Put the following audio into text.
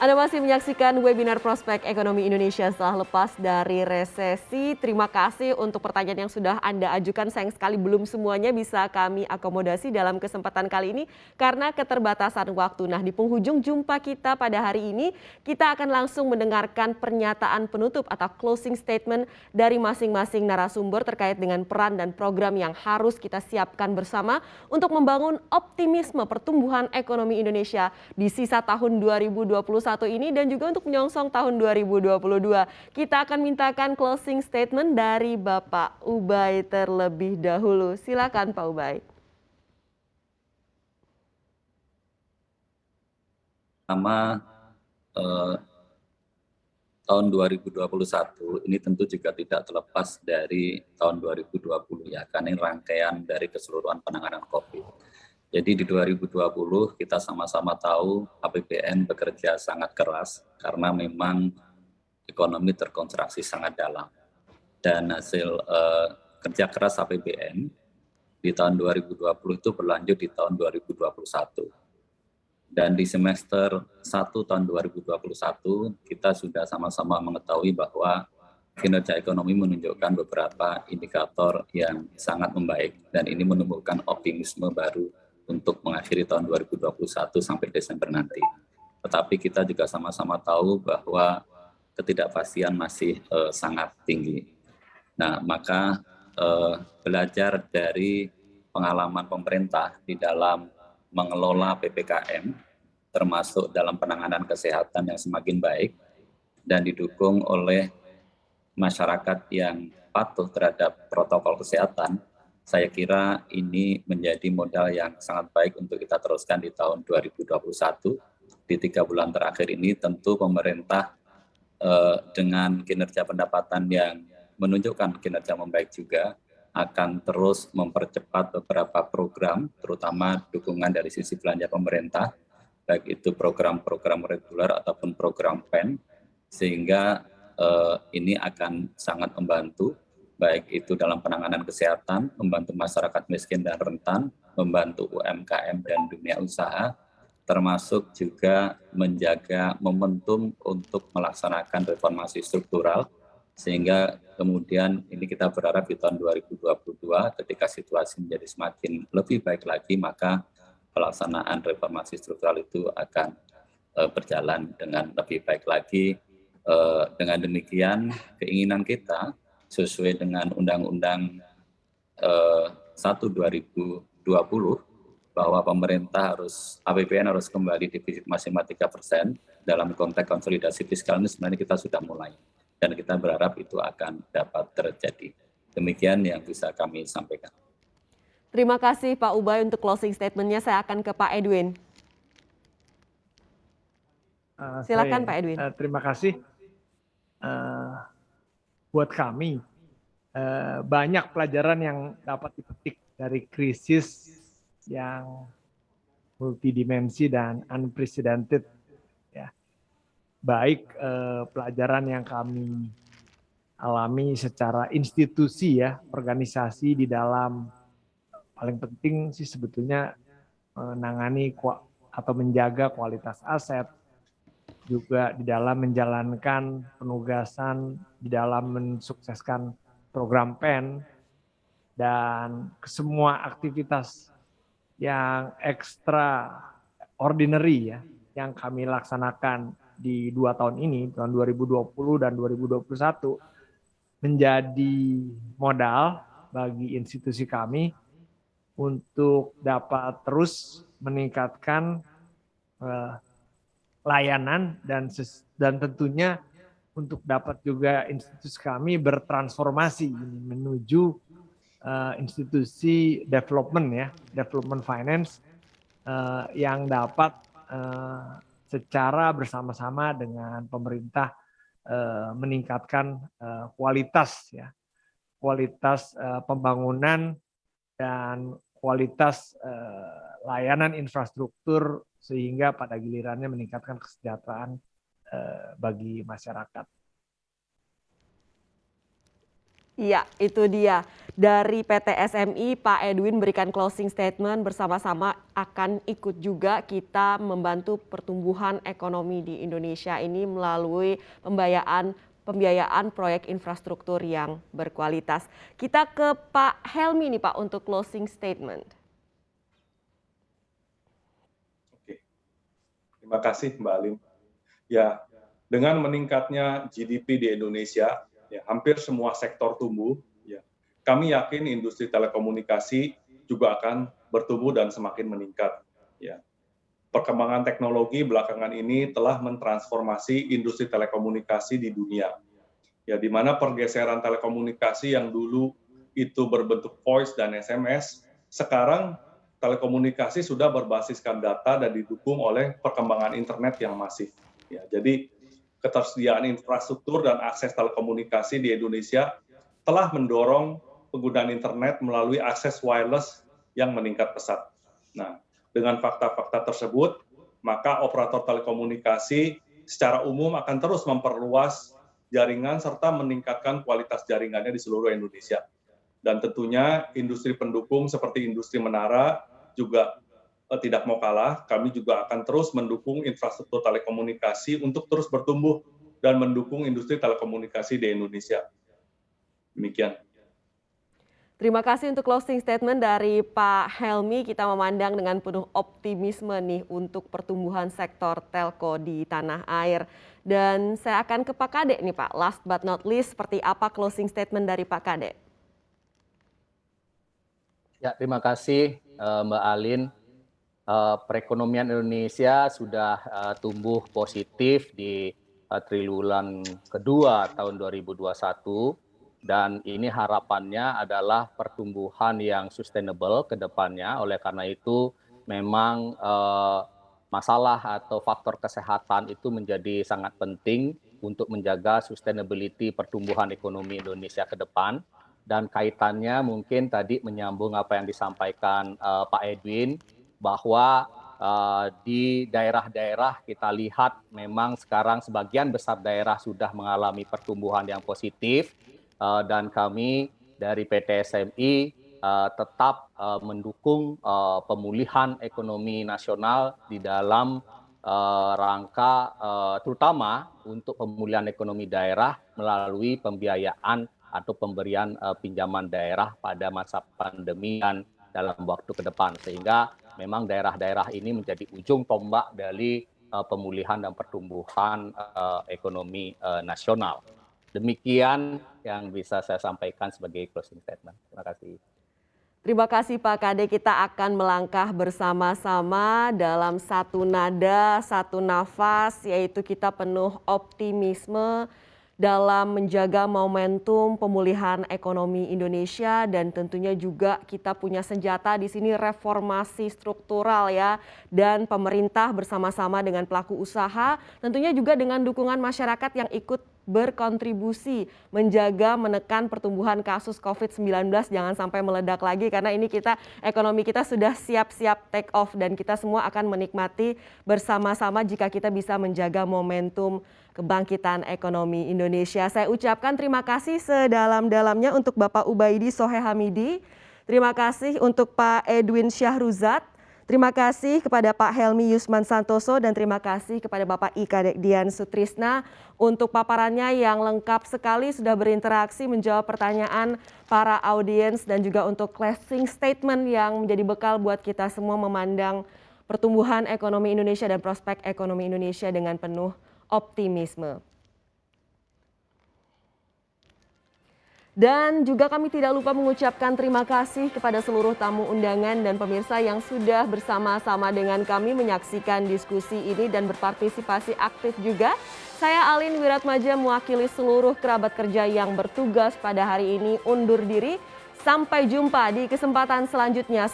Anda masih menyaksikan webinar Prospek Ekonomi Indonesia setelah lepas dari resesi. Terima kasih untuk pertanyaan yang sudah Anda ajukan. Sayang sekali belum semuanya bisa kami akomodasi dalam kesempatan kali ini karena keterbatasan waktu. Nah, di penghujung jumpa kita pada hari ini, kita akan langsung mendengarkan pernyataan penutup atau closing statement dari masing-masing narasumber terkait dengan peran dan program yang harus kita siapkan bersama untuk membangun optimisme pertumbuhan ekonomi Indonesia di sisa tahun 2021 ini dan juga untuk menyongsong tahun 2022. Kita akan mintakan closing statement dari Bapak Ubay terlebih dahulu. Silakan Pak Ubay. Pertama, tahun 2021 ini tentu juga tidak terlepas dari tahun 2020 ya, karena ini rangkaian dari keseluruhan penanganan COVID. Jadi di 2020 kita sama-sama tahu APBN bekerja sangat keras karena memang ekonomi terkontraksi sangat dalam. Dan hasil kerja keras APBN di tahun 2020 itu berlanjut di tahun 2021. Dan di semester 1 tahun 2021 kita sudah sama-sama mengetahui bahwa kinerja ekonomi menunjukkan beberapa indikator yang sangat membaik dan ini menumbuhkan optimisme baru untuk mengakhiri tahun 2021 sampai Desember nanti. Tetapi kita juga sama-sama tahu bahwa ketidakpastian masih sangat tinggi. Nah, maka belajar dari pengalaman pemerintah di dalam mengelola PPKM, termasuk dalam penanganan kesehatan yang semakin baik, dan didukung oleh masyarakat yang patuh terhadap protokol kesehatan, saya kira ini menjadi modal yang sangat baik untuk kita teruskan di tahun 2021. Di 3 bulan terakhir ini tentu pemerintah dengan kinerja pendapatan yang menunjukkan kinerja membaik juga, akan terus mempercepat beberapa program, terutama dukungan dari sisi belanja pemerintah, baik itu program-program reguler ataupun program PEN, sehingga ini akan sangat membantu, baik itu dalam penanganan kesehatan, membantu masyarakat miskin dan rentan, membantu UMKM dan dunia usaha, termasuk juga menjaga momentum untuk melaksanakan reformasi struktural, sehingga kemudian ini kita berharap di tahun 2022 ketika situasi menjadi semakin lebih baik lagi, maka pelaksanaan reformasi struktural itu akan berjalan dengan lebih baik lagi. Dengan demikian keinginan kita sesuai dengan Undang-Undang 1/2020 bahwa pemerintah APBN harus kembali defisit maksimal 3% dalam konteks konsolidasi fiskal ini sebenarnya kita sudah mulai dan kita berharap itu akan dapat terjadi. Demikian yang bisa kami sampaikan. Terima kasih Pak Ubay untuk closing statement-nya. Saya akan ke Pak Edwin. Silakan Pak Edwin. Terima kasih. Buat kami, banyak pelajaran yang dapat dipetik dari krisis yang multidimensi dan unprecedented, ya. Baik pelajaran yang kami alami secara institusi, ya, organisasi di dalam, paling penting sih sebetulnya menangani atau menjaga kualitas aset, juga di dalam menjalankan penugasan di dalam mensukseskan program PEN, dan semua aktivitas yang extraordinary, ya, yang kami laksanakan di 2 tahun ini, tahun 2020 dan 2021, menjadi modal bagi institusi kami untuk dapat terus meningkatkan layanan dan tentunya untuk dapat juga institusi kami bertransformasi menuju institusi development, ya, development finance, yang dapat secara bersama-sama dengan pemerintah meningkatkan kualitas, ya, kualitas pembangunan dan kualitas layanan infrastruktur sehingga pada gilirannya meningkatkan kesejahteraan bagi masyarakat. Iya, itu dia. Dari PT SMI, Pak Edwin berikan closing statement, bersama-sama akan ikut juga kita membantu pertumbuhan ekonomi di Indonesia ini melalui pembiayaan proyek infrastruktur yang berkualitas. Kita ke Pak Helmi nih Pak untuk closing statement. Oke, terima kasih Mbak Alim. Ya, dengan meningkatnya GDP di Indonesia, ya, hampir semua sektor tumbuh. Ya. Kami yakin industri telekomunikasi juga akan bertumbuh dan semakin meningkat. Ya. Perkembangan teknologi belakangan ini telah mentransformasi industri telekomunikasi di dunia. Ya, di mana pergeseran telekomunikasi yang dulu itu berbentuk voice dan SMS, sekarang telekomunikasi sudah berbasiskan data dan didukung oleh perkembangan internet yang masif. Ya, jadi ketersediaan infrastruktur dan akses telekomunikasi di Indonesia telah mendorong penggunaan internet melalui akses wireless yang meningkat pesat. Nah, dengan fakta-fakta tersebut, maka operator telekomunikasi secara umum akan terus memperluas jaringan serta meningkatkan kualitas jaringannya di seluruh Indonesia. Dan tentunya industri pendukung seperti industri menara juga tidak mau kalah, kami juga akan terus mendukung infrastruktur telekomunikasi untuk terus bertumbuh dan mendukung industri telekomunikasi di Indonesia. Demikian. Terima kasih untuk closing statement dari Pak Helmi. Kita memandang dengan penuh optimisme nih untuk pertumbuhan sektor telco di tanah air. Dan saya akan ke Pak Kade nih Pak, last but not least, seperti apa closing statement dari Pak Kade? Ya, terima kasih Mbak Alin. Perekonomian Indonesia sudah tumbuh positif di triwulan kedua tahun 2021 dan ini harapannya adalah pertumbuhan yang sustainable ke depannya. Oleh karena itu memang masalah atau faktor kesehatan itu menjadi sangat penting untuk menjaga sustainability pertumbuhan ekonomi Indonesia ke depan. Dan kaitannya mungkin tadi menyambung apa yang disampaikan Pak Edwin, bahwa di daerah-daerah kita lihat memang sekarang sebagian besar daerah sudah mengalami pertumbuhan yang positif dan kami dari PT SMI tetap mendukung pemulihan ekonomi nasional di dalam rangka terutama untuk pemulihan ekonomi daerah melalui pembiayaan atau pemberian pinjaman daerah pada masa pandemi dan dalam waktu ke depan, sehingga memang daerah-daerah ini menjadi ujung tombak dari pemulihan dan pertumbuhan ekonomi nasional. Demikian yang bisa saya sampaikan sebagai closing statement. Terima kasih. Terima kasih Pak Kade, kita akan melangkah bersama-sama dalam satu nada, satu nafas, yaitu kita penuh optimisme dalam menjaga momentum pemulihan ekonomi Indonesia dan tentunya juga kita punya senjata di sini reformasi struktural ya, dan pemerintah bersama-sama dengan pelaku usaha tentunya juga dengan dukungan masyarakat yang ikut berkontribusi menjaga menekan pertumbuhan kasus COVID-19 jangan sampai meledak lagi, karena ini ekonomi kita sudah siap-siap take off dan kita semua akan menikmati bersama-sama jika kita bisa menjaga momentum kebangkitan ekonomi Indonesia. Saya ucapkan terima kasih sedalam-dalamnya untuk Bapak Ubaidi Sohe Hamidi, terima kasih untuk Pak Edwin Syahruzat, terima kasih kepada Pak Helmi Yusman Santoso, dan terima kasih kepada Bapak Ika Dian Sutrisna untuk paparannya yang lengkap sekali, sudah berinteraksi menjawab pertanyaan para audiens dan juga untuk closing statement yang menjadi bekal buat kita semua memandang pertumbuhan ekonomi Indonesia dan prospek ekonomi Indonesia dengan penuh optimisme. Dan juga kami tidak lupa mengucapkan terima kasih kepada seluruh tamu undangan dan pemirsa yang sudah bersama-sama dengan kami menyaksikan diskusi ini dan berpartisipasi aktif juga. Saya Alin Wiratmaja mewakili seluruh kerabat kerja yang bertugas pada hari ini undur diri. Sampai jumpa di kesempatan selanjutnya.